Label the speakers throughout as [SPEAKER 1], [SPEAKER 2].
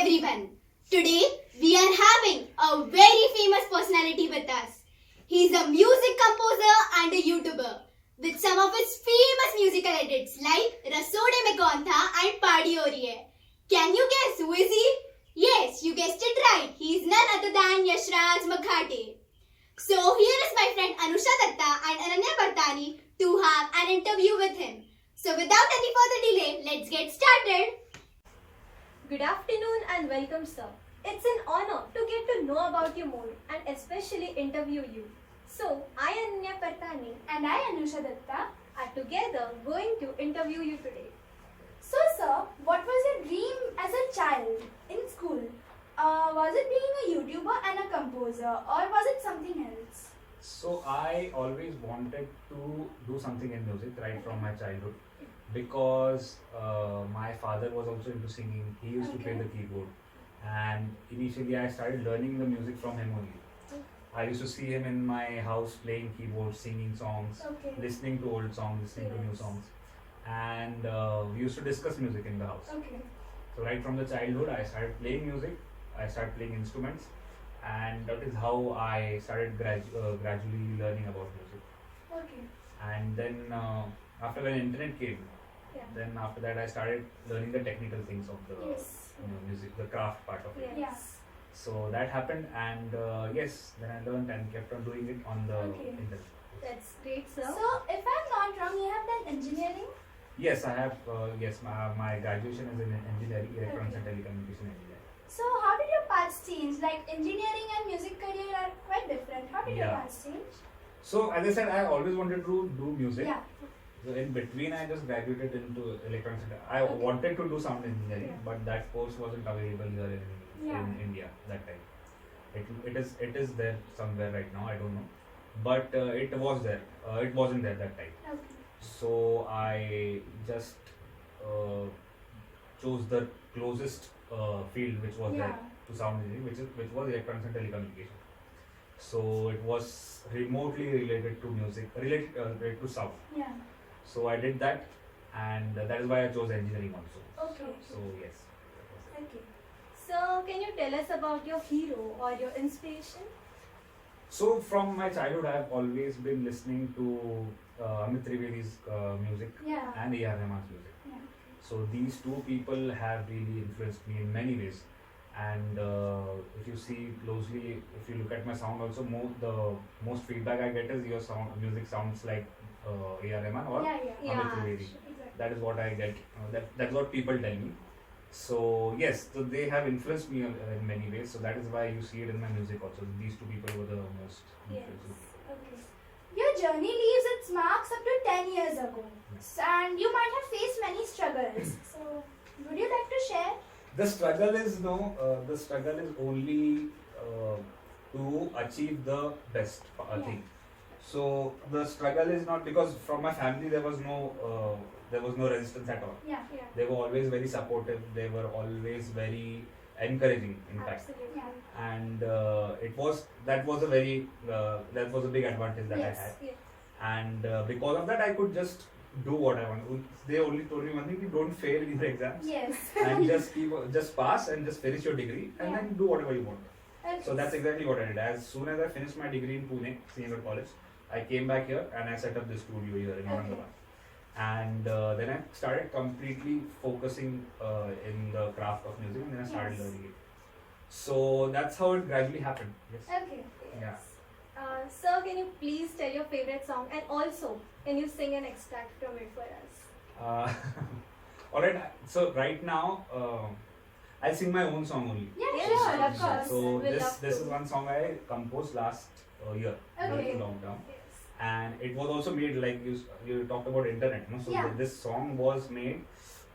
[SPEAKER 1] everyone. Today we are having a very famous personality with us. He is a music composer and a YouTuber with some of his famous musical edits like Rasode Mein Kaun Tha and Paadi Ho Rahi Hai. Can you guess who is he? Yes, you guessed it right. He is none other than Yashraj Makhate. So here is my friend Anusha Datta and Ananya Bartani to have an interview with him. So without any further delay, let's get started.
[SPEAKER 2] Good afternoon and welcome, sir. It's an honor to get to know about you more and especially interview you. So, I Ananya Partani
[SPEAKER 3] And I, Anusha Datta.
[SPEAKER 2] are together going to interview you today.
[SPEAKER 3] So, sir, what was your dream as a child in school? Was it being a YouTuber and a composer, or was it something else?
[SPEAKER 4] So I always wanted to do something in music right from my childhood because my father was also into singing. He used to play
[SPEAKER 3] Okay.
[SPEAKER 4] the keyboard, and initially I started learning the music from him only. I used to see him in my house playing keyboard, singing songs,
[SPEAKER 3] Okay.
[SPEAKER 4] listening to old songs, listening to new
[SPEAKER 3] Yes.
[SPEAKER 4] songs, and we used to discuss music in the house.
[SPEAKER 3] Okay.
[SPEAKER 4] So right from the childhood, I started playing music. I started playing instruments, and that is how I started gradually learning about music.
[SPEAKER 3] Okay.
[SPEAKER 4] And then after when internet came,
[SPEAKER 2] Yeah.
[SPEAKER 4] then after that I started learning the technical things of the
[SPEAKER 3] Yes.
[SPEAKER 4] music, the craft part of it.
[SPEAKER 3] Yeah.
[SPEAKER 4] So that happened, and yes, then I learned and kept on doing it on the
[SPEAKER 3] Okay.
[SPEAKER 4] internet.
[SPEAKER 2] That's great, sir.
[SPEAKER 3] So, if I'm not wrong, you have done engineering?
[SPEAKER 4] Yes, I have. Yes, my graduation is in engineering, electronics and
[SPEAKER 3] Okay.
[SPEAKER 4] telecommunication engineering.
[SPEAKER 3] So, how did your paths change? Like, engineering and music career are quite different. How did your
[SPEAKER 4] Yeah.
[SPEAKER 3] paths change?
[SPEAKER 4] So as I said, I always wanted to do music.
[SPEAKER 3] Yeah.
[SPEAKER 4] So in between, I just graduated into electronics. I
[SPEAKER 3] Okay.
[SPEAKER 4] wanted to do sound engineering,
[SPEAKER 3] Yeah.
[SPEAKER 4] but that course wasn't available here
[SPEAKER 3] Yeah.
[SPEAKER 4] in India that time. It is there somewhere right now. I don't know, but it was there. It wasn't there that time.
[SPEAKER 3] Okay.
[SPEAKER 4] So I just chose the closest field which was
[SPEAKER 3] Yeah.
[SPEAKER 4] there to sound engineering, which was electronics and telecommunication. So it was remotely related to music, related to sound.
[SPEAKER 3] Yeah.
[SPEAKER 4] So I did that, and that is why I chose engineering also.
[SPEAKER 3] Okay.
[SPEAKER 4] So yes.
[SPEAKER 3] Okay.
[SPEAKER 2] So, can you tell us about your hero or your inspiration?
[SPEAKER 4] So from my childhood, I have always been listening to Amit Trivedi's music
[SPEAKER 3] Yeah.
[SPEAKER 4] and A.R. Rahman's music.
[SPEAKER 3] Yeah.
[SPEAKER 4] So these two people have really influenced me in many ways. And if you see closely, if you look at my sound also, the most feedback I get is your music sounds like A.R. Rahman or
[SPEAKER 3] Yeah. Yeah.
[SPEAKER 4] Amit Trivedi.
[SPEAKER 3] Exactly.
[SPEAKER 4] That is what I get. That's what people tell me. So yes, so they have influenced me in many ways. So that is why you see it in my music also. These two people were the most
[SPEAKER 2] Yes.
[SPEAKER 4] influential.
[SPEAKER 3] Okay. Your journey leaves its marks up to 10 years ago. And you might have faced many struggles. So, would you like to share?
[SPEAKER 4] The struggle is the struggle is only to achieve the best
[SPEAKER 3] Yeah.
[SPEAKER 4] thing. So the struggle is not because from my family there was no resistance at all.
[SPEAKER 3] Yeah.
[SPEAKER 2] Yeah.
[SPEAKER 4] They were always very supportive. They were always very encouraging, in fact.
[SPEAKER 2] Absolutely.
[SPEAKER 3] Yeah.
[SPEAKER 4] And that was a big advantage that
[SPEAKER 3] Yes.
[SPEAKER 4] I had.
[SPEAKER 2] Yes.
[SPEAKER 4] And because of that, I could just do what I want. They only told me one thing: you don't fail in your exams,
[SPEAKER 3] Yes.
[SPEAKER 4] and just pass and just finish your degree, and
[SPEAKER 3] Yeah.
[SPEAKER 4] then do whatever you want.
[SPEAKER 3] Okay.
[SPEAKER 4] So that's exactly what I did. As soon as I finished my degree in Pune Senior College, I came back here and I set up this studio here in
[SPEAKER 3] Okay.
[SPEAKER 4] Aurangabad. And then I started completely focusing in the craft of music, and then I started
[SPEAKER 3] Yes.
[SPEAKER 4] learning it. So that's how it gradually happened. Yes.
[SPEAKER 3] Okay.
[SPEAKER 4] Yeah.
[SPEAKER 2] Sir, can you please tell your favorite song and also can you sing an extract from it for us?
[SPEAKER 4] All right. So right now, I'll sing my own song only.
[SPEAKER 3] Yeah,
[SPEAKER 2] Yeah,
[SPEAKER 3] sure,
[SPEAKER 2] sure,
[SPEAKER 3] of course.
[SPEAKER 4] So
[SPEAKER 2] We'll
[SPEAKER 4] this
[SPEAKER 2] love
[SPEAKER 4] this
[SPEAKER 2] to.
[SPEAKER 4] is one song I composed last year,
[SPEAKER 3] Okay.
[SPEAKER 4] during lockdown,
[SPEAKER 2] Yes.
[SPEAKER 4] and it was also made like you talked about internet, no? So
[SPEAKER 3] Yeah.
[SPEAKER 4] this song was made.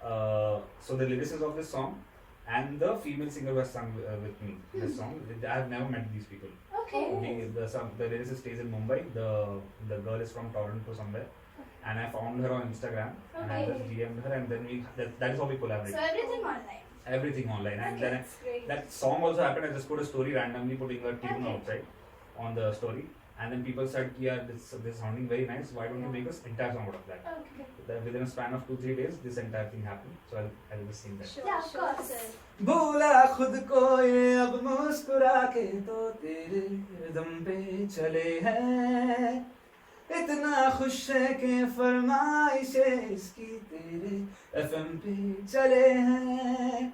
[SPEAKER 4] So the lyricist of this song and the female singer who has sung with me this song. I have never met these people.
[SPEAKER 3] Okay.
[SPEAKER 4] The lyricist stays in Mumbai. The girl is from Toronto somewhere, and I found her on Instagram, and I
[SPEAKER 3] Okay.
[SPEAKER 4] just DM'd her, and then that is how we collaborated.
[SPEAKER 3] So, everything online.
[SPEAKER 4] Everything online, and
[SPEAKER 3] Okay.
[SPEAKER 4] then
[SPEAKER 2] That's great.
[SPEAKER 4] that song also happened. I just put a story randomly, putting a tune
[SPEAKER 3] Okay.
[SPEAKER 4] outside on the story, And then people said, yeah, this is sounding very nice. Why don't you make an entire song out of that?
[SPEAKER 3] Okay.
[SPEAKER 4] Then within a span of 2-3 days, this entire thing happened. So I'll just sing that.
[SPEAKER 2] Sure,
[SPEAKER 3] Yeah, of
[SPEAKER 2] sure,
[SPEAKER 3] course.
[SPEAKER 2] sir.
[SPEAKER 5] भूला खुद को ये अब मुस्कुरा के तो तेरे दम पे चले हैं, इतना खुश है कि फरमाइशें इसकी तेरे FM पे चले हैं,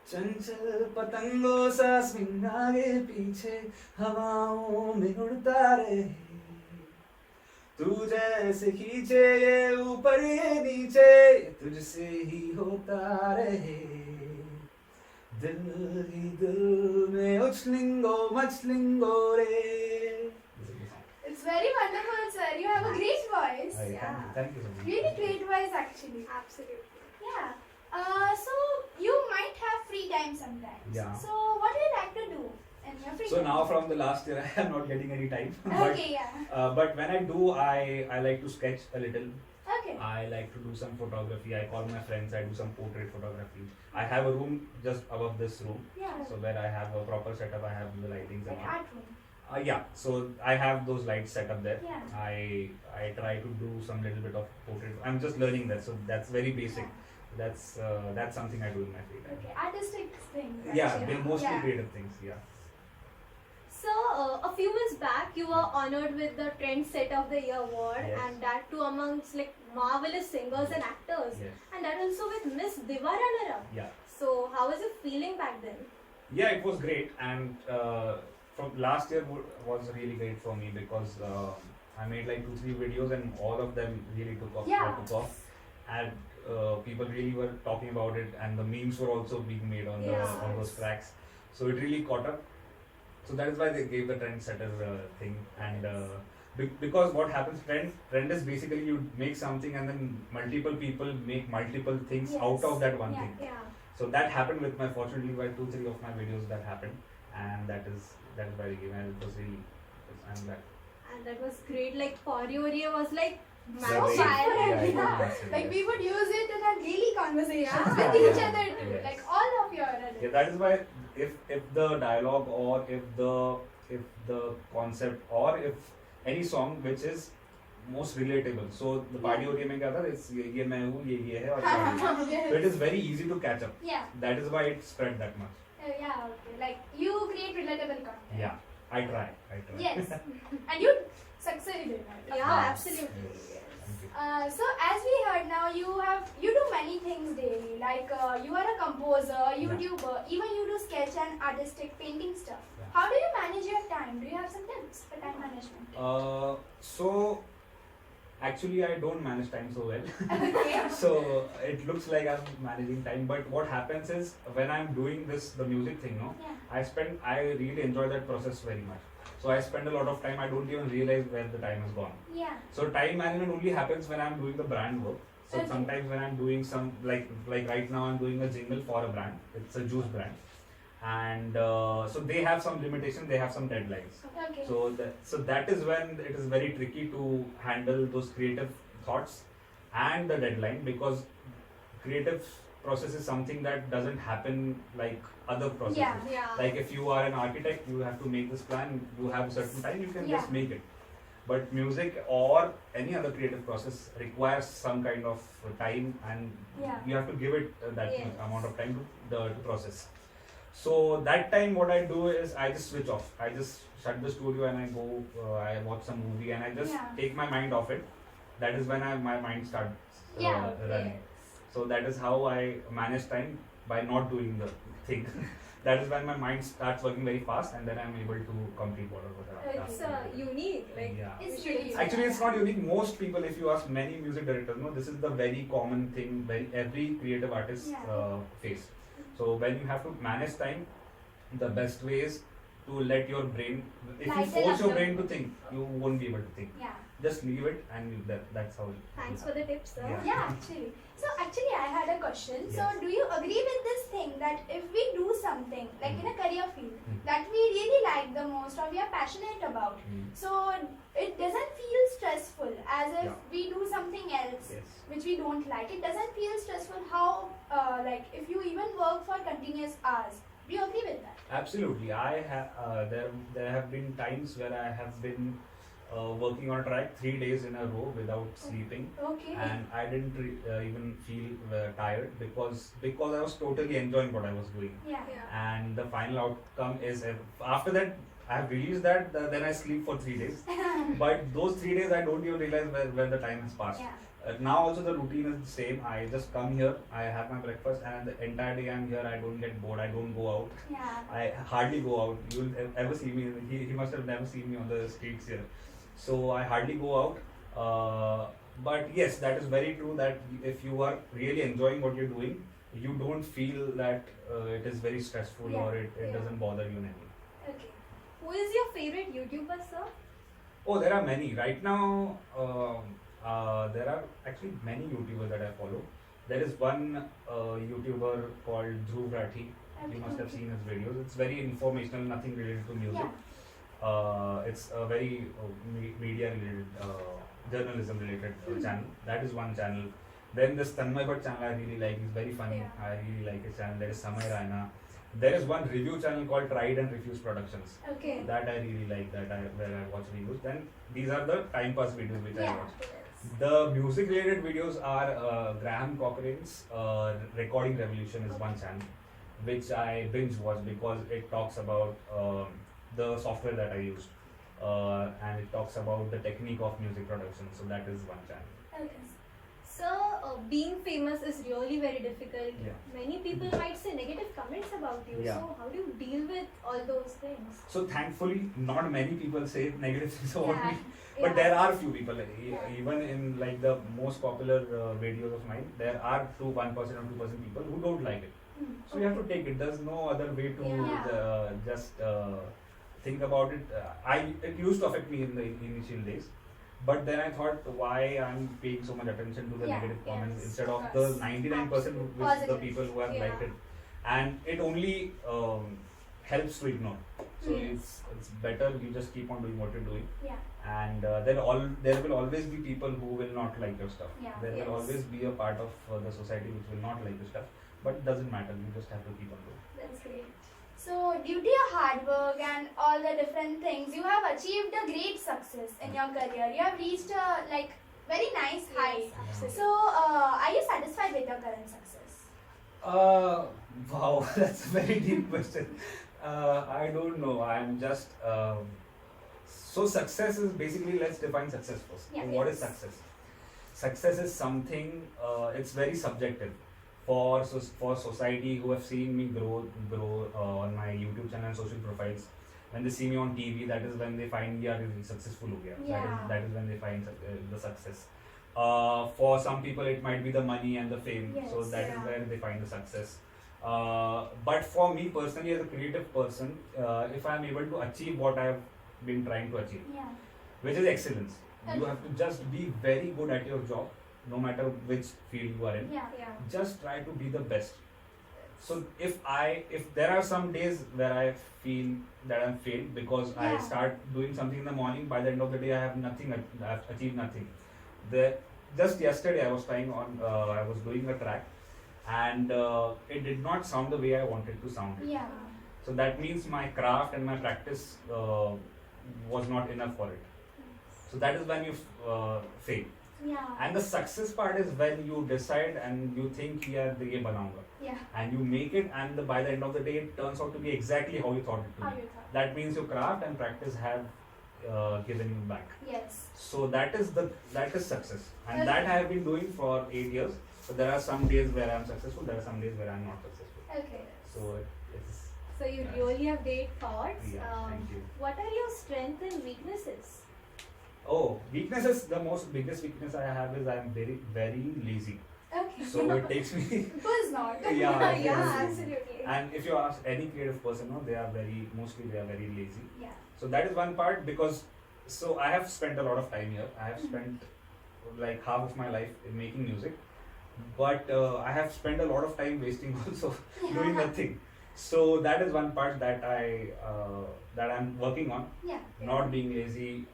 [SPEAKER 5] चंचल पतंगों सा स्विंग आगे पीछे हवाओं में उड़ता रहे, तू जैसे खींचे ये ऊपर ये नीचे तुझसे ही होता रहे, दिल ही दिल में उछलिंगो मछलिंगो रे.
[SPEAKER 4] This is the song.
[SPEAKER 3] It's very wonderful, sir. You have a great voice.
[SPEAKER 4] Thank you so much.
[SPEAKER 3] Really great voice, actually.
[SPEAKER 2] Absolutely.
[SPEAKER 3] Yeah. So you might have free time sometimes.
[SPEAKER 4] Yeah.
[SPEAKER 3] So what do you like to do in your free
[SPEAKER 4] So
[SPEAKER 3] time?
[SPEAKER 4] now from the last year, I am not getting any time.
[SPEAKER 3] Okay, yeah.
[SPEAKER 4] But when I do, I like to sketch a little.
[SPEAKER 3] Okay.
[SPEAKER 4] I like to do some photography. I call my friends. I do some portrait photography. I have a room just above this room,
[SPEAKER 3] Yeah.
[SPEAKER 4] so where I have a proper setup. I have the lightings and
[SPEAKER 3] Like
[SPEAKER 4] all.
[SPEAKER 3] art room.
[SPEAKER 4] Yeah, so I have those lights set up there.
[SPEAKER 3] Yeah.
[SPEAKER 4] I try to do some little bit of portrait. I'm just learning that, so that's very basic.
[SPEAKER 3] Yeah.
[SPEAKER 4] That's something I do in my free time.
[SPEAKER 3] Okay. Artistic things.
[SPEAKER 4] Yeah,
[SPEAKER 3] actually.
[SPEAKER 4] they're mostly
[SPEAKER 3] Yeah.
[SPEAKER 4] creative things. Yeah.
[SPEAKER 2] So, a few months back, you were honored with the Trend Set of the Year award,
[SPEAKER 4] Yes.
[SPEAKER 2] and that too amongst like marvelous singers and actors,
[SPEAKER 4] Yes.
[SPEAKER 2] and that also with Miss Diva runner-up.
[SPEAKER 4] Yeah.
[SPEAKER 2] So, how was it feeling back then?
[SPEAKER 4] Yeah, it was great, and from last year was really great for me because I made like 2-3 videos and all of them really took off.
[SPEAKER 3] Yeah.
[SPEAKER 4] And people really were talking about it, and the memes were also being made on
[SPEAKER 2] Yes.
[SPEAKER 4] on those tracks. So it really caught up. So that is why they gave the trendsetter thing, and because what happens, trend is basically you make something and then multiple people make multiple things
[SPEAKER 3] Yes.
[SPEAKER 4] out of that one
[SPEAKER 3] Yeah.
[SPEAKER 4] thing.
[SPEAKER 2] Yeah.
[SPEAKER 4] So that happened with my, fortunately, by 2-3 of my videos that happened, and that is why they gave, and it was really, I'm glad.
[SPEAKER 2] And that was great. Like for your year was like
[SPEAKER 3] So
[SPEAKER 4] Very-
[SPEAKER 3] viral,
[SPEAKER 4] yeah, it was
[SPEAKER 3] yeah.
[SPEAKER 4] massive,
[SPEAKER 3] Like
[SPEAKER 4] yes.
[SPEAKER 3] we would use it in our daily conversations
[SPEAKER 2] Yeah.
[SPEAKER 3] with each other too.
[SPEAKER 4] Yes.
[SPEAKER 3] Like all of your
[SPEAKER 4] Yeah, that is why if the dialogue or if the concept or if any song which is most relatable. So the party
[SPEAKER 3] Yeah.
[SPEAKER 4] area mein kya tha? It's ye main hu, ye hai, aur ye. So it is very easy to catch up.
[SPEAKER 3] Yeah.
[SPEAKER 4] That is why it spread that much.
[SPEAKER 3] Yeah, okay. Like you create relatable content.
[SPEAKER 4] Yeah, I try.
[SPEAKER 3] Yes. And you succeeded in it. of
[SPEAKER 2] Yeah,
[SPEAKER 3] course.
[SPEAKER 2] absolutely.
[SPEAKER 4] Yes. Thank you.
[SPEAKER 3] So as we heard now, you do many things daily. Like you are a composer, YouTuber, even you do sketch and artistic painting stuff.
[SPEAKER 4] Yeah.
[SPEAKER 3] How do you manage your time? Do you have some tips for time management?
[SPEAKER 4] So actually I don't manage time so well.
[SPEAKER 3] Okay.
[SPEAKER 4] So it looks like I'm managing time, but what happens is when I'm doing the music thing, no,
[SPEAKER 3] Yeah.
[SPEAKER 4] I really enjoy that process very much. So I spend a lot of time. I don't even realize where the time has gone.
[SPEAKER 3] Yeah.
[SPEAKER 4] So time management only happens when I'm doing the brand work. So
[SPEAKER 3] Okay.
[SPEAKER 4] sometimes when I'm doing some like right now I'm doing a jingle for a brand. It's a juice brand, and so they have some limitation. They have some deadlines.
[SPEAKER 3] Okay.
[SPEAKER 4] So that is when it is very tricky to handle those creative thoughts and the deadline, because creative process is something that doesn't happen like other processes.
[SPEAKER 3] Yeah.
[SPEAKER 2] Yeah.
[SPEAKER 4] Like if you are an architect, you have to make this plan, you have a certain time, you can
[SPEAKER 3] Yeah.
[SPEAKER 4] just make it. But music or any other creative process requires some kind of time, and
[SPEAKER 3] Yeah.
[SPEAKER 4] you have to give it that
[SPEAKER 2] Yes.
[SPEAKER 4] amount of time to process. So that time what I do is I just switch off. I just shut the studio and I go, I watch some movie and I just
[SPEAKER 3] Yeah.
[SPEAKER 4] take my mind off it. That is when my mind starts
[SPEAKER 3] Yeah,
[SPEAKER 4] running. So that is how I manage time, by not doing the thing. That is when my mind starts working very fast, and then I'm able to complete whatever the task
[SPEAKER 2] It's
[SPEAKER 4] I'm doing.
[SPEAKER 2] unique. Like
[SPEAKER 4] Yeah.
[SPEAKER 3] It's
[SPEAKER 2] usually-
[SPEAKER 3] really
[SPEAKER 4] Actually, it's not unique. Most people, if you ask many music directors, no, this is the very common thing every creative artist
[SPEAKER 3] Yeah.
[SPEAKER 4] face. So when you have to manage time, the best way is to let your brain. If you
[SPEAKER 3] Lighten
[SPEAKER 4] force
[SPEAKER 3] up
[SPEAKER 4] your
[SPEAKER 3] the-
[SPEAKER 4] brain to think, you won't be able to think.
[SPEAKER 3] Yeah.
[SPEAKER 4] Just leave it, and that's how.
[SPEAKER 2] Thanks for the tips, sir.
[SPEAKER 4] Yeah.
[SPEAKER 3] Yeah, actually. So actually, I had a question. So,
[SPEAKER 4] Yes.
[SPEAKER 3] do you agree with this thing that if we do something like in a career field
[SPEAKER 4] Mm.
[SPEAKER 3] that we really like the most or we are passionate about,
[SPEAKER 4] Mm.
[SPEAKER 3] so it doesn't feel stressful as if
[SPEAKER 4] Yeah.
[SPEAKER 3] we do something else
[SPEAKER 4] Yes.
[SPEAKER 3] which we don't like? It doesn't feel stressful. How like if you even work for continuous hours? Do you agree with that?
[SPEAKER 4] Absolutely. I have there have been times where I have been working on a track 3 days in a row without sleeping,
[SPEAKER 3] Okay.
[SPEAKER 4] and I didn't even feel tired because I was totally enjoying what I was doing.
[SPEAKER 3] Yeah.
[SPEAKER 4] And the final outcome is after that I have released that, then I sleep for 3 days. But those 3 days I don't even realize when the time has passed.
[SPEAKER 3] Yeah.
[SPEAKER 4] Now also the routine is the same. I just come here, I have my breakfast, and the entire day I'm here. I don't get bored. I don't go out.
[SPEAKER 3] Yeah.
[SPEAKER 4] I hardly go out. You'll ever see me. He must have never seen me on the streets here. So I hardly go out. But yes, that is very true that if you are really enjoying what you're doing, you don't feel that it is very stressful
[SPEAKER 3] Yeah.
[SPEAKER 4] or it
[SPEAKER 2] Yeah.
[SPEAKER 4] doesn't bother you in any way.
[SPEAKER 3] Okay.
[SPEAKER 2] Who is your favorite YouTuber, sir?
[SPEAKER 4] Oh, there are many. Right now, there are actually many YouTubers that I follow. There is one YouTuber called Dhruv Rathi.
[SPEAKER 3] Okay,
[SPEAKER 4] You must have
[SPEAKER 3] okay.
[SPEAKER 4] seen his videos. It's very informational, nothing related to music. It's a very media related, journalism related channel. That is one channel. Then this Tanmay Bhatt channel I really like. He's very funny.
[SPEAKER 2] Yeah.
[SPEAKER 4] I really like his channel. There is Samay Raina. There is one review channel called Tried and Refused Productions.
[SPEAKER 3] Okay.
[SPEAKER 4] That I really like. Where I watch reviews. Then these are the time pass videos which I
[SPEAKER 3] Yeah.
[SPEAKER 4] watch. The music related videos are Graham Cochrane's Recording Revolution is one channel which I binge watch because it talks about the software that I used and it talks about the technique of music production. So that is one channel.
[SPEAKER 3] Okay.
[SPEAKER 2] Sir, being famous is really very difficult.
[SPEAKER 4] Yeah.
[SPEAKER 2] Many people might say negative comments about you.
[SPEAKER 4] Yeah.
[SPEAKER 2] So how do you deal with all those things?
[SPEAKER 4] So thankfully, not many people say negative things about
[SPEAKER 3] Yeah.
[SPEAKER 4] me, but
[SPEAKER 3] Yeah.
[SPEAKER 4] there are few people.
[SPEAKER 3] Yeah.
[SPEAKER 4] Even in like the most popular videos of mine, there are 1% or 2% people who don't like it.
[SPEAKER 3] Hmm.
[SPEAKER 4] So you have to take it. There's no other way to
[SPEAKER 3] Yeah.
[SPEAKER 4] just think about it. It used to affect me in the initial days, but then I thought, why I'm paying so much attention to the
[SPEAKER 3] Yeah,
[SPEAKER 4] negative comments
[SPEAKER 3] yes,
[SPEAKER 4] instead
[SPEAKER 3] of
[SPEAKER 4] of the
[SPEAKER 3] course.
[SPEAKER 4] 99% which the
[SPEAKER 3] Positive.
[SPEAKER 4] people who have
[SPEAKER 2] Yeah.
[SPEAKER 4] liked it, and it only helps to ignore. So
[SPEAKER 3] Yes.
[SPEAKER 4] it's better you just keep on doing what you're doing,
[SPEAKER 3] Yeah.
[SPEAKER 4] and there will always be people who will not like your stuff.
[SPEAKER 3] Yeah,
[SPEAKER 4] There
[SPEAKER 3] yes.
[SPEAKER 4] will always be a part of the society which will not like your stuff, but it doesn't matter. You just have to keep on doing.
[SPEAKER 3] That's great. So, due to your hard work and all the different things, you have achieved a great success in your career. You have reached a very nice height.
[SPEAKER 2] absolutely.
[SPEAKER 3] So, are you satisfied with your current success?
[SPEAKER 4] Wow, that's a very deep question. I don't know. I'm just so success is basically, let's define success first.
[SPEAKER 3] Yeah.
[SPEAKER 4] What is
[SPEAKER 3] Yes.
[SPEAKER 4] success? Success is something. It's very subjective. For society who have seen me grow on my YouTube channel and social profiles, when they see me on TV, that is when they find yeah, really successful ho gaya.
[SPEAKER 3] Yeah.
[SPEAKER 4] That is when they find the success. For some people, it might be the money and the fame. So
[SPEAKER 3] Yes,
[SPEAKER 4] that is
[SPEAKER 2] yeah.
[SPEAKER 4] where they find the success. But for me personally, as a creative person, if I am able to achieve what I have been trying to achieve,
[SPEAKER 3] Yeah.
[SPEAKER 4] which is excellence, you have to just be very good at your job, no matter which field you are in.
[SPEAKER 3] Yeah.
[SPEAKER 2] Yeah.
[SPEAKER 4] Just try to be the best. So if there are some days where I feel that I'm failed because I
[SPEAKER 3] Yeah.
[SPEAKER 4] start doing something in the morning, by the end of the day I have nothing, I have achieved nothing. Just yesterday I was I was doing a track, and it did not sound the way I wanted to sound it.
[SPEAKER 3] Yeah.
[SPEAKER 4] So that means my craft and my practice was not enough for it. So that is when you fail.
[SPEAKER 3] Yeah.
[SPEAKER 4] And the success part is when you decide and you think yeah, ye banaunga,
[SPEAKER 3] Yeah.
[SPEAKER 4] and you make it, and by the end of the day it turns out to be exactly how you thought it to
[SPEAKER 3] How
[SPEAKER 4] be.
[SPEAKER 3] you thought?
[SPEAKER 4] That means your craft and practice have given you back.
[SPEAKER 3] Yes.
[SPEAKER 4] So that is success, and
[SPEAKER 3] Okay.
[SPEAKER 4] that I have been doing for 8 years. So there are some days where I am successful, there are some days where I am not successful.
[SPEAKER 3] Okay.
[SPEAKER 4] So it's
[SPEAKER 2] So you really have great thoughts.
[SPEAKER 4] yeah. Thank you.
[SPEAKER 2] What are your strengths and weaknesses?
[SPEAKER 4] Oh, weaknesses. The biggest weakness I have is I am very very lazy.
[SPEAKER 3] Okay.
[SPEAKER 4] So it takes me.
[SPEAKER 3] Who's not?
[SPEAKER 4] Yeah,
[SPEAKER 2] yeah,
[SPEAKER 4] yes.
[SPEAKER 2] absolutely.
[SPEAKER 4] And if you ask any creative person, no, they are mostly very lazy.
[SPEAKER 3] Yeah.
[SPEAKER 4] So that is one part because so I have spent a lot of time here. I have spent like half of my life in making music, but I have spent a lot of time wasting also doing nothing. So that is one part that I'm working on.
[SPEAKER 3] Yeah.
[SPEAKER 4] Not being lazy,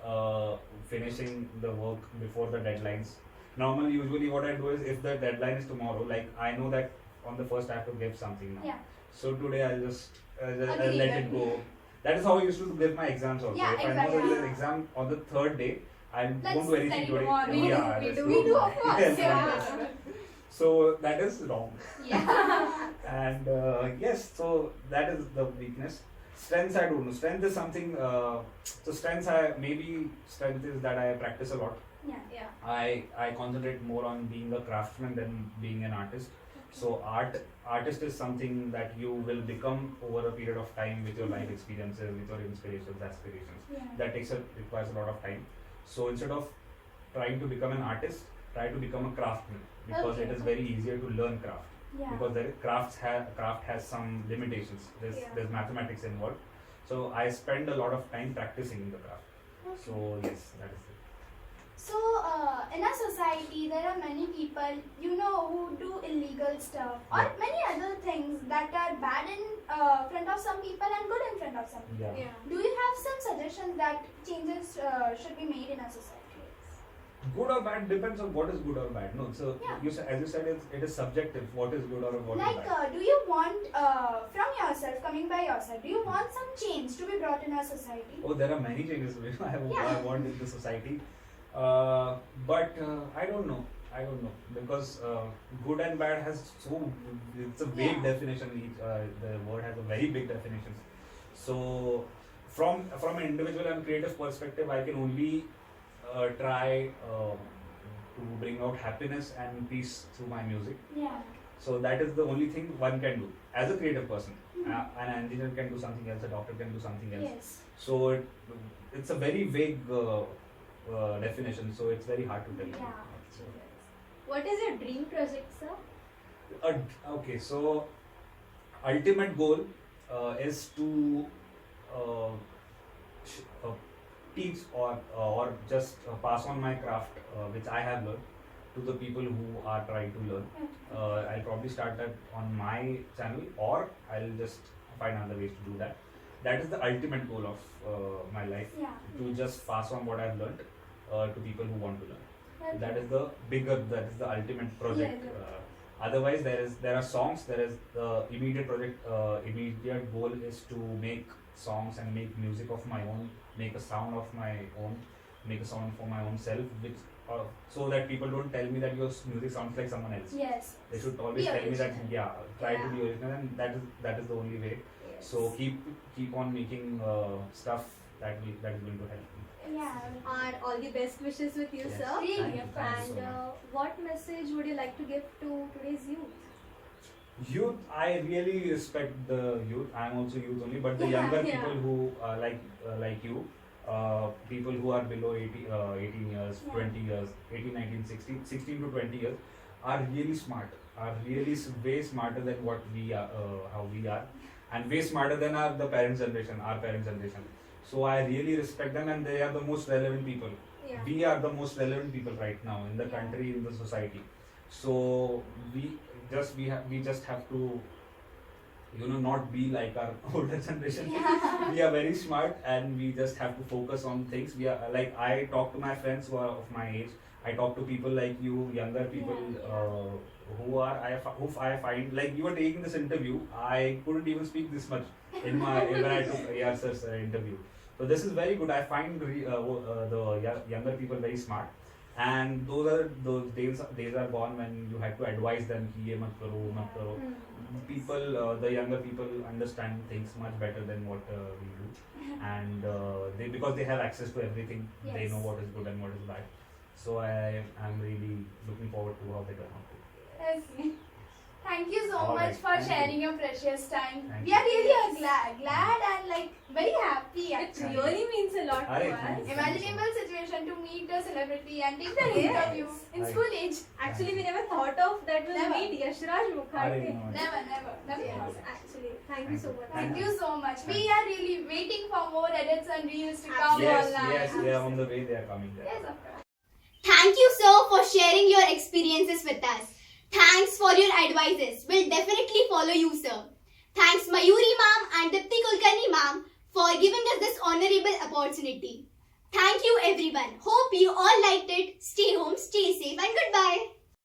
[SPEAKER 4] finishing the work before the deadlines. Normally, usually what I do is if the deadline is tomorrow, like I know that on the first I have to give something now.
[SPEAKER 3] Yeah.
[SPEAKER 4] So today I'll just
[SPEAKER 3] Agree,
[SPEAKER 4] let it
[SPEAKER 3] agree.
[SPEAKER 4] go. That is how I used to give my exams also.
[SPEAKER 3] Yeah,
[SPEAKER 4] If I know
[SPEAKER 3] exactly.
[SPEAKER 4] there is an exam on the third day, I
[SPEAKER 3] Let's
[SPEAKER 4] won't do anything
[SPEAKER 3] study
[SPEAKER 4] today.
[SPEAKER 3] tomorrow.
[SPEAKER 2] We do,
[SPEAKER 4] Yeah,
[SPEAKER 2] we
[SPEAKER 4] let's
[SPEAKER 2] do.
[SPEAKER 3] We do, of course.
[SPEAKER 4] Yes,
[SPEAKER 3] Yeah.
[SPEAKER 4] yes. So that is wrong.
[SPEAKER 3] Yeah.
[SPEAKER 4] And yes, so that is the weakness. Strengths, I don't know. Strength is something. So strengths, strength is that I practice a lot.
[SPEAKER 3] Yeah.
[SPEAKER 2] Yeah.
[SPEAKER 4] I concentrate more on being a craftsman than being an artist. So artist is something that you will become over a period of time with your life experiences, with your inspirations, aspirations.
[SPEAKER 3] Yeah.
[SPEAKER 4] That requires a lot of time. So instead of trying to become an artist, try to become a craftsman, because it
[SPEAKER 3] Okay.
[SPEAKER 4] is very easier to learn craft.
[SPEAKER 3] Yeah.
[SPEAKER 4] Because craft has some limitations. There's mathematics involved. So I spend a lot of time practicing the craft.
[SPEAKER 3] Okay.
[SPEAKER 4] So yes, that is it.
[SPEAKER 3] So, in our society, there are many people, who do illegal stuff or
[SPEAKER 4] Yeah.
[SPEAKER 3] many other things that are bad in front of some people and good in front of some people.
[SPEAKER 4] Yeah.
[SPEAKER 2] Yeah.
[SPEAKER 3] Do you have some suggestions that changes should be made in our society?
[SPEAKER 4] Good or bad depends on what is good or bad. No, so
[SPEAKER 3] Yeah.
[SPEAKER 4] as you said, it is subjective. What is good or what is
[SPEAKER 3] Like,
[SPEAKER 4] bad.
[SPEAKER 3] do you want, from yourself, coming by yourself, do you want some change to be brought in our society?
[SPEAKER 4] Oh, there are many changes which I
[SPEAKER 3] Yeah.
[SPEAKER 4] want in the society, but I don't know. Because good and bad has it's a vague
[SPEAKER 3] Yeah.
[SPEAKER 4] definition. The word has a very big definition. So from an individual and creative perspective, I can only try to bring out happiness and peace through my music.
[SPEAKER 3] Yeah.
[SPEAKER 4] So that is the only thing one can do as a creative person.
[SPEAKER 3] Mhm.
[SPEAKER 4] An engineer can do something else, a doctor can do something else.
[SPEAKER 3] Yes.
[SPEAKER 4] So it's a very vague definition. So it's very hard to tell.
[SPEAKER 3] Yeah.
[SPEAKER 2] What is your dream project, sir?
[SPEAKER 4] Okay, so ultimate goal is to teach or just pass on my craft, which I have learned, to the people who are trying to learn. I'll probably start that on my channel, or I'll just find other ways to do that. That is the ultimate goal of my life,
[SPEAKER 3] Yeah.
[SPEAKER 4] to just pass on what I've learned to people who want to learn.
[SPEAKER 3] Okay.
[SPEAKER 4] That is the ultimate project.
[SPEAKER 3] Yeah.
[SPEAKER 4] Otherwise, there are songs. There is the immediate project. Immediate goal is to make songs and make music of my own, make a sound of my own, make a sound for my own self, which so that people don't tell me that your music sounds like someone else.
[SPEAKER 3] Yes.
[SPEAKER 4] They should always
[SPEAKER 3] Be
[SPEAKER 4] tell me that
[SPEAKER 3] original.
[SPEAKER 4] try to
[SPEAKER 2] Yeah.
[SPEAKER 4] be original, and that is the only way.
[SPEAKER 2] Yes.
[SPEAKER 4] So keep on making stuff that is going to help me.
[SPEAKER 3] Yeah.
[SPEAKER 2] Are all the best wishes with you,
[SPEAKER 4] Yes.
[SPEAKER 2] sir.
[SPEAKER 3] Really?
[SPEAKER 4] Thank you so
[SPEAKER 2] And
[SPEAKER 4] much.
[SPEAKER 2] what message would you like to give to today's youth?
[SPEAKER 4] Youth, I really respect the youth. I'm also youth only, but the
[SPEAKER 3] Yeah,
[SPEAKER 4] younger
[SPEAKER 2] yeah.
[SPEAKER 4] people who like you, people who are below 18 years,
[SPEAKER 3] Yeah.
[SPEAKER 4] 20 years, 18, 19, 16 to 20 years, are really smart. Are really way smarter than what we are, how we are, and way smarter than our parents' generation. So I really respect them, and they are the most relevant people.
[SPEAKER 2] Yeah.
[SPEAKER 4] We are the most relevant people right now in the
[SPEAKER 3] Yeah.
[SPEAKER 4] country, in the society. So we just have to not be like our older generation.
[SPEAKER 3] Yeah.
[SPEAKER 4] We are very smart, and we just have to focus on things. We are like, I talk to my friends who are of my age. I talk to people like you, younger people,
[SPEAKER 3] Yeah.
[SPEAKER 4] who I find, like, you were taking this interview. I couldn't even speak this much when I took AR sir's interview. So this is very good. I find the younger people very smart, and those days are gone when you had to advise them कि ये मत करो, मत करो. People, the younger people understand things much better than what we do, and because they have access to everything, they
[SPEAKER 3] Yes.
[SPEAKER 4] know what is good and what is bad. So I am really looking forward to how they turn out.
[SPEAKER 3] Okay. Thank you so
[SPEAKER 4] All
[SPEAKER 3] much
[SPEAKER 4] right.
[SPEAKER 3] for
[SPEAKER 4] Thank
[SPEAKER 3] sharing
[SPEAKER 4] you.
[SPEAKER 3] your precious time.
[SPEAKER 4] Thank
[SPEAKER 3] We
[SPEAKER 4] you.
[SPEAKER 3] are really glad and like very happy
[SPEAKER 2] It
[SPEAKER 3] actually.
[SPEAKER 2] really means a lot to
[SPEAKER 4] Alright, thank
[SPEAKER 2] us.
[SPEAKER 4] you.
[SPEAKER 3] Imaginable situation to meet a celebrity and take the
[SPEAKER 2] Yes.
[SPEAKER 3] interview in
[SPEAKER 4] Right.
[SPEAKER 3] school age.
[SPEAKER 2] Actually, we never thought of that we'll
[SPEAKER 3] Never.
[SPEAKER 2] meet Yashraj Mukherjee.
[SPEAKER 4] No.
[SPEAKER 3] Never.
[SPEAKER 2] Yes, actually. Thank you so much.
[SPEAKER 3] Thank you so much. We are really waiting for more edits and reels to come
[SPEAKER 4] Yes,
[SPEAKER 3] online.
[SPEAKER 4] yes, they are on the way. They are coming there.
[SPEAKER 3] Yes, of course.
[SPEAKER 1] Thank you, sir, for sharing your experiences with us. Thanks for your advices. We'll definitely follow you, sir. Thanks Mayuri ma'am and Dipti Kulkarni ma'am for giving us this honorable opportunity. Thank you everyone. Hope you all liked it. Stay home, stay safe, and goodbye.